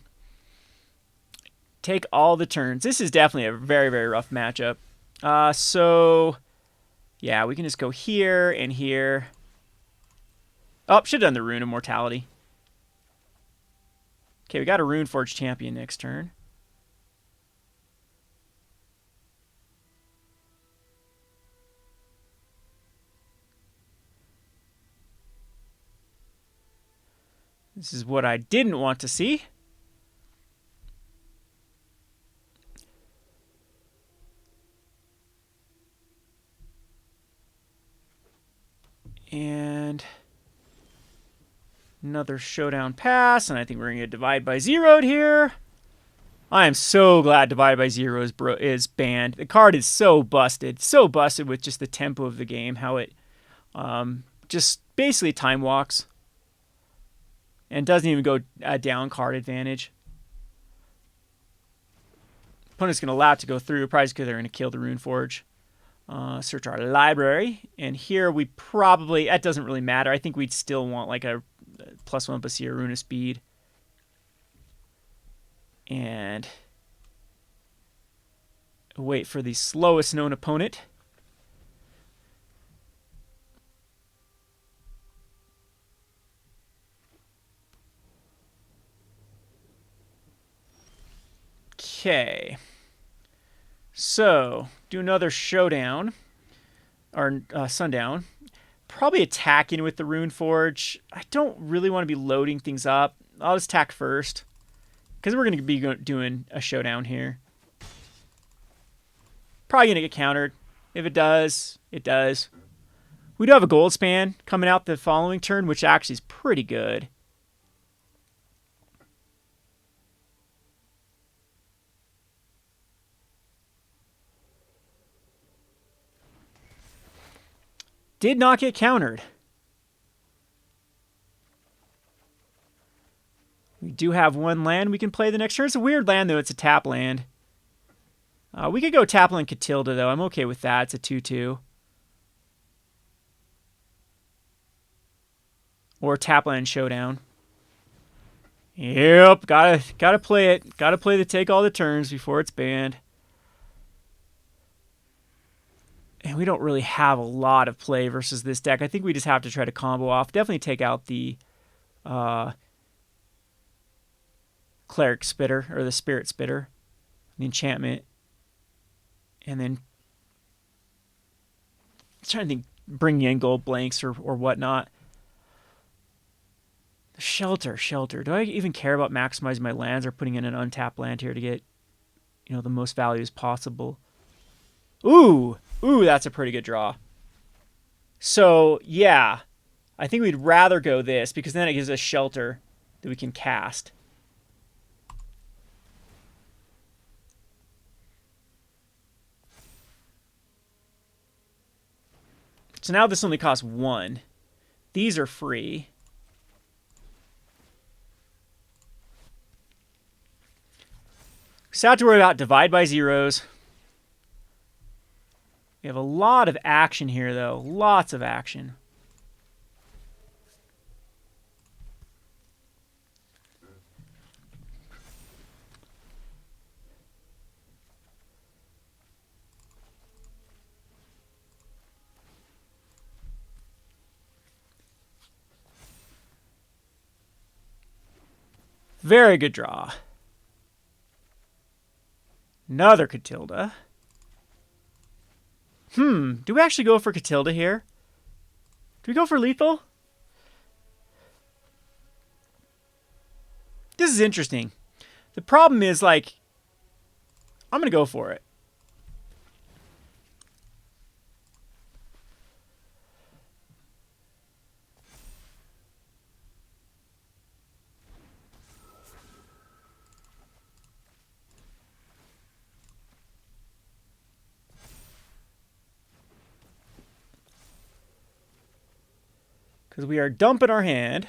Take all the turns. This is definitely a very, very rough matchup. So, yeah, we can just go here and here. Oh, should have done the Rune of Mortality. Okay, we got a Runeforge champion next turn. This is what I didn't want to see. And another Showdown pass, and I think we're going to get Divide by Zeroed here. I am so glad Divide by Zero is banned. The card is so busted with just the tempo of the game, how it just basically time walks and doesn't even go down card advantage. Opponent's going to allow it to go through, probably because they're going to kill the Runeforge. Search our library, and here we probably, that doesn't really matter. I think we'd still want like a +1 Basir Rune of Speed. And wait for the slowest known opponent. Okay. So, do another Showdown, or Sundown. Probably attacking with the Runeforge. I don't really want to be loading things up. I'll just attack first, because we're going to be doing a Showdown here. Probably going to get countered. If it does, it does. We do have a Gold Span coming out the following turn, which actually is pretty good. Did not get countered. We do have one land we can play the next turn. It's a weird land, though. It's a tap land. We could go tap land Catilda, though. I'm okay with that. It's a 2/2. Or tap land Showdown. Yep, gotta play it. Gotta play the take all the turns before it's banned. And we don't really have a lot of play versus this deck. I think we just have to try to combo off. Definitely take out the Cleric Spitter, or the Spirit Spitter, the enchantment. And then I'm trying to think, bring in gold blanks or whatnot. Shelter. Do I even care about maximizing my lands or putting in an untapped land here to get, the most value as possible? Ooh, that's a pretty good draw. So, yeah, I think we'd rather go this, because then it gives us shelter that we can cast. So now this only costs 1. These are free. So I have to worry about Divide by Zeros. We have a lot of action here, though. Lots of action. Very good draw. Another Catilda. Do we actually go for Catilda here? Do we go for lethal? This this is interesting. The problem is, like, I'm going to go for it. Because we are dumping our hand.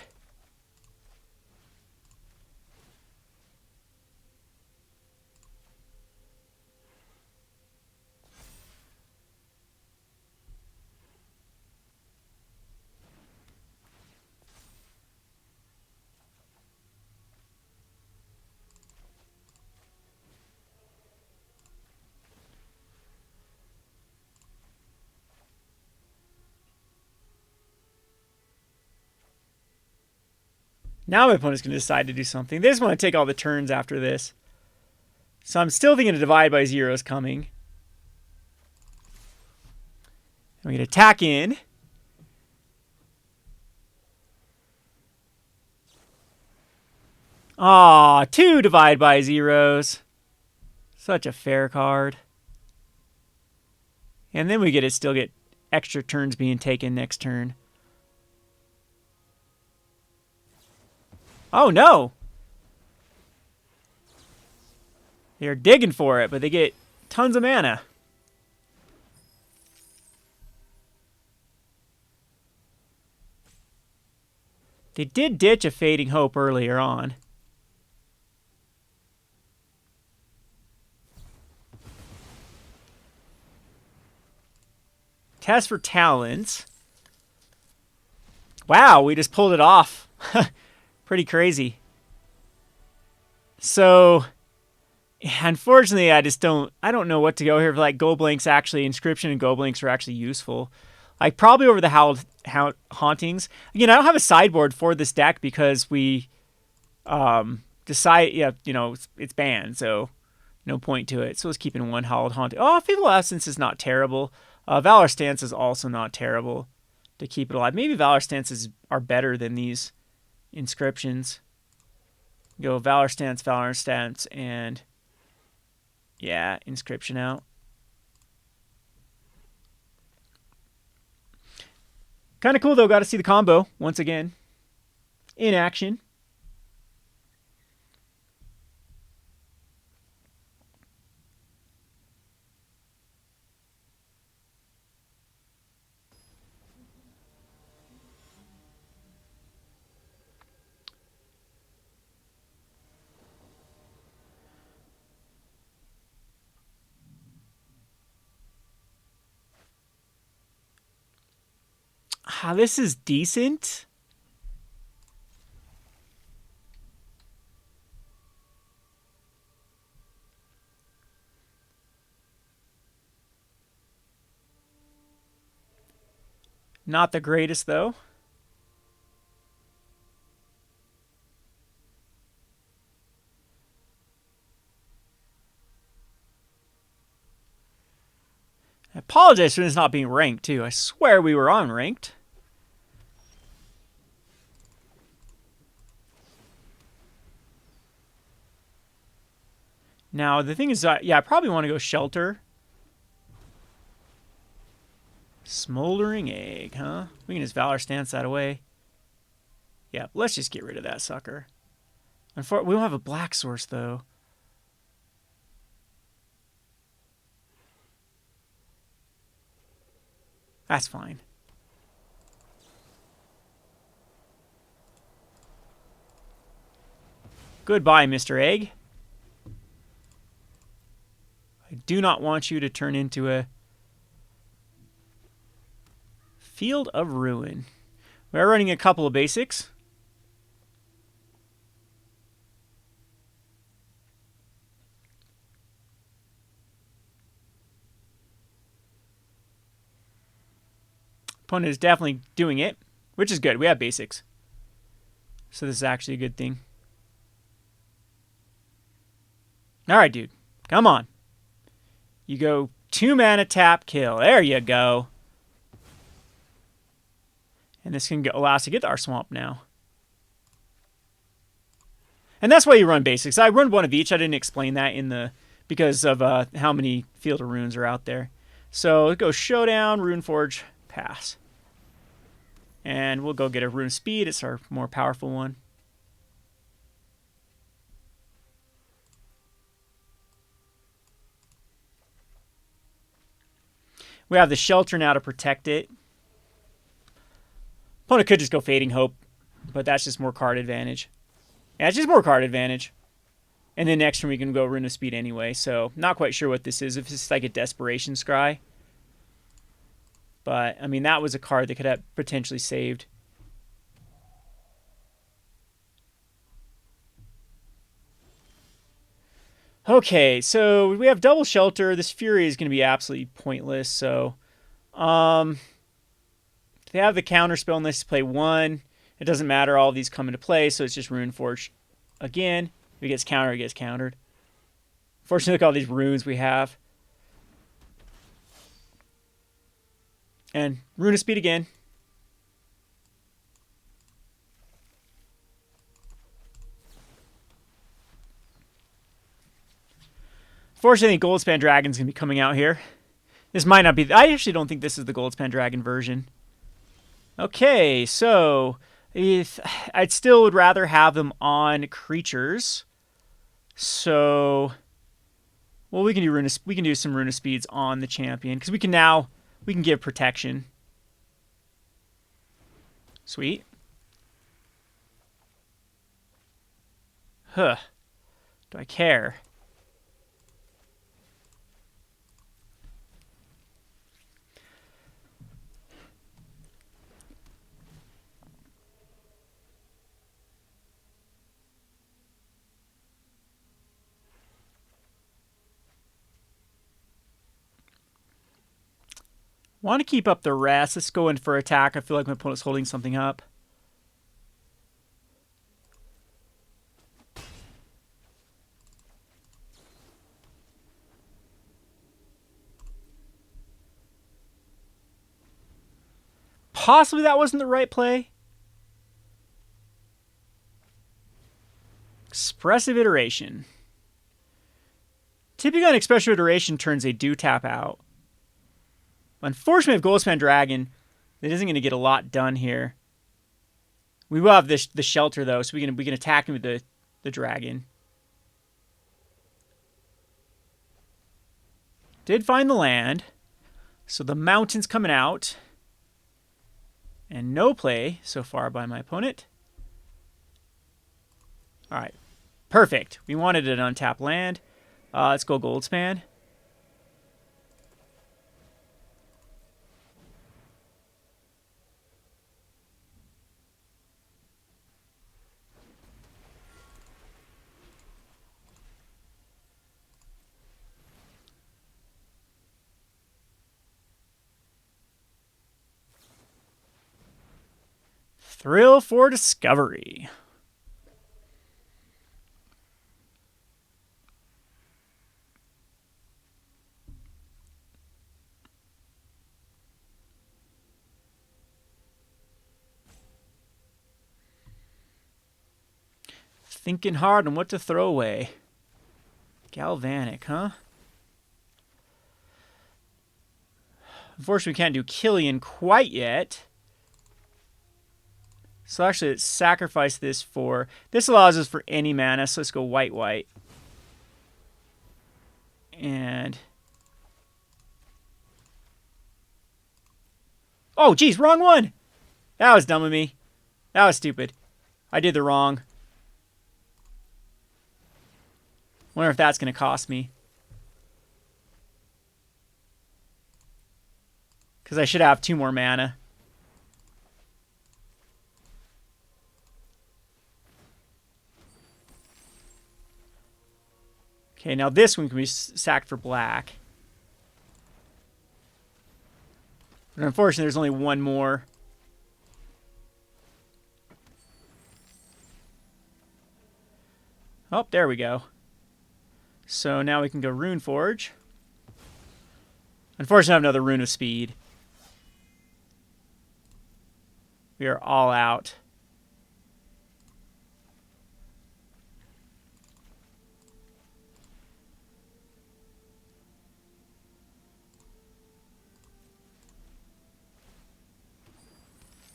Now my opponent's going to decide to do something. They just want to take all the turns after this. So I'm still thinking a divide by zero is coming. And we can attack in. Aw, 2 divide by zeros. Such a fair card. And then we still get extra turns being taken next turn. Oh, no! They're digging for it, but they get tons of mana. They did ditch a Fading Hope earlier on. Test for talents. Wow, we just pulled it off. Pretty crazy. So, unfortunately, I don't know what to go here. Like, Go Blanks actually, Inscription and Go Blanks are actually useful. Like, probably over the Hauntings. Again, I don't have a sideboard for this deck because we decide, it's banned, so no point to it. So let's keep in one Hallowed Haunting. Oh, Fatal Essence is not terrible. Valor Stance is also not terrible to keep it alive. Maybe Valor Stances are better than these Inscriptions. Go Valor Stance, and yeah, Inscription out. Kind of cool, though. Got to see the combo once again in action. This is decent. Not the greatest, though. I apologize for this not being ranked, too. I swear we were on ranked. Now, the thing is, yeah, I probably want to go Shelter. Smoldering Egg, huh? We can just Valor Stance that away. Yeah, let's just get rid of that sucker. Unfortunately, we don't have a black source, though. That's fine. Goodbye, Mr. Egg. I do not want you to turn into a Field of Ruin. We're running a couple of basics. Opponent is definitely doing it, which is good. We have basics. So this is actually a good thing. All right, dude. Come on. You go 2 mana, tap, kill. There you go. And this can allow us to get to our swamp now. And that's why you run basics. I run one of each. I didn't explain that in the because of how many Field of Runes are out there. So go Showdown, Runeforge, pass. And we'll go get a Rune Speed. It's our more powerful one. We have the Shelter now to protect it. Opponent could just go Fading Hope, but that's just more card advantage. Yeah, it's just more card advantage. And then next turn we can go Rune of Speed anyway, so not quite sure what this is. If it's like a Desperation Scry. But, I mean, that was a card that could have potentially saved. Okay, so we have double Shelter. This Fury is going to be absolutely pointless, so... they have the counter spell unless you play one. It doesn't matter. All of these come into play, so it's just Runeforge again. If it gets countered, it gets countered. Fortunately, look at all these runes we have. And Rune of Speed again. Fortunately, Goldspan Dragon's going to be coming out here. This might not be... I actually don't think this is the Goldspan Dragon version. Okay, so... I'd still would rather have them on creatures. So... Well, we can do some Rune of Speeds on the champion. Because we can give protection. Sweet. Huh. Do I care? Want to keep up the rest. Let's go in for attack. I feel like my opponent's holding something up. Possibly that wasn't the right play. Expressive Iteration. Typically on Expressive Iteration turns they do tap out. Unfortunately, with Goldspan Dragon, it isn't going to get a lot done here. We will have the Shelter, though, so we can attack him with the Dragon. Did find the land. So the Mountain's coming out. And no play so far by my opponent. Alright. Perfect. We wanted an untapped land. Let's go Goldspan. Thrill for Discovery. Thinking hard on what to throw away. Galvanic, huh? Unfortunately, we can't do Killian quite yet. So actually, let's sacrifice this for... This allows us for any mana, so let's go white. And... Oh, geez, wrong one! That was dumb of me. That was stupid. I did the wrong. Wonder if that's going to cost me. Because I should have 2 more mana. Okay, now this one can be sacked for black. But unfortunately, there's only one more. Oh, there we go. So now we can go Runeforge. Unfortunately, I have another Rune of Speed. We are all out.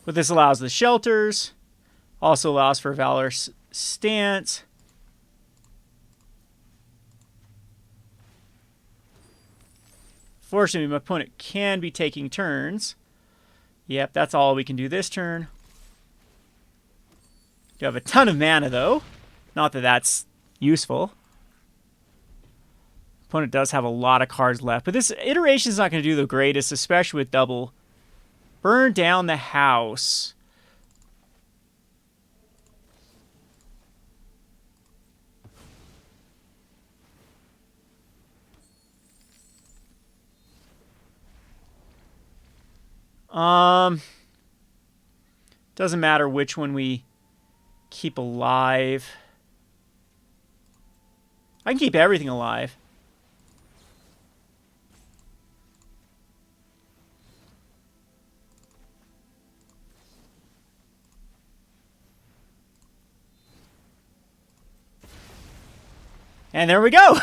What this allows the shelters. Also allows for Valor Stance. Fortunately, my opponent can be taking turns. Yep, that's all we can do this turn. You have a ton of mana, though. Not that that's useful. Opponent does have a lot of cards left, but this iteration is not going to do the greatest, especially with double. Burn down the house. Doesn't matter which one we keep alive. I can keep everything alive. And there we go.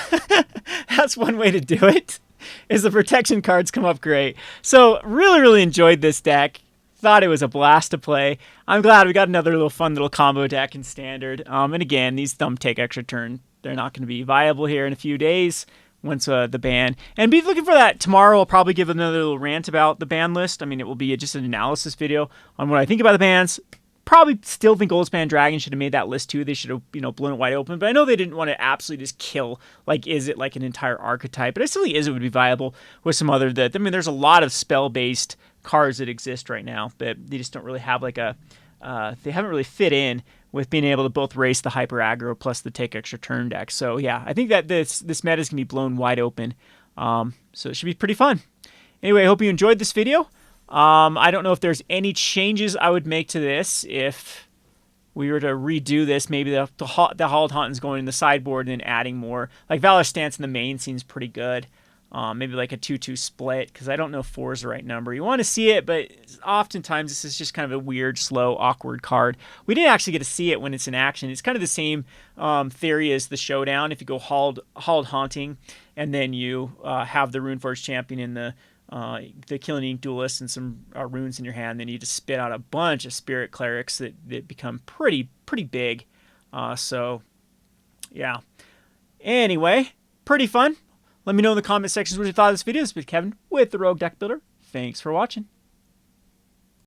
That's one way to do it, is the protection cards come up great. So really enjoyed this deck. Thought it was a blast to play. I'm glad we got another little fun little combo deck in Standard. And again, these don't take extra turn. They're not going to be viable here in a few days once the ban. And be looking for that tomorrow. I'll probably give another little rant about the ban list. I mean, it will be just an analysis video on what I think about the bans. Probably still think Goldspan Dragon should have made that list too. They should have, blown it wide open. But I know they didn't want to absolutely just kill, like, is it like an entire archetype? But I still think Is It would be viable with some other that. I mean, there's a lot of spell-based cards that exist right now, but they just don't really have like a. They haven't really fit in with being able to both race the hyper aggro plus the take extra turn deck. So yeah, I think that this meta is gonna be blown wide open. So it should be pretty fun. Anyway, I hope you enjoyed this video. I don't know if there's any changes I would make to this if we were to redo this. Maybe the Hauled Hunting's going in the sideboard and then adding more. Like Valor Stance in the main seems pretty good. Maybe like a 2-2 split, because I don't know if 4 is the right number. You want to see it, but oftentimes this is just kind of a weird, slow, awkward card. We didn't actually get to see it when it's in action. It's kind of the same theory as the Showdown. If you go Hauled Haunting, and then you have the Runeforge Champion in the Killing Ink Duelist and some runes in your hand, then you just spit out a bunch of Spirit Clerics that become pretty big. So, yeah. Anyway, pretty fun. Let me know in the comment sections what you thought of this video. This has been Kevin with the Rogue Deck Builder. Thanks for watching.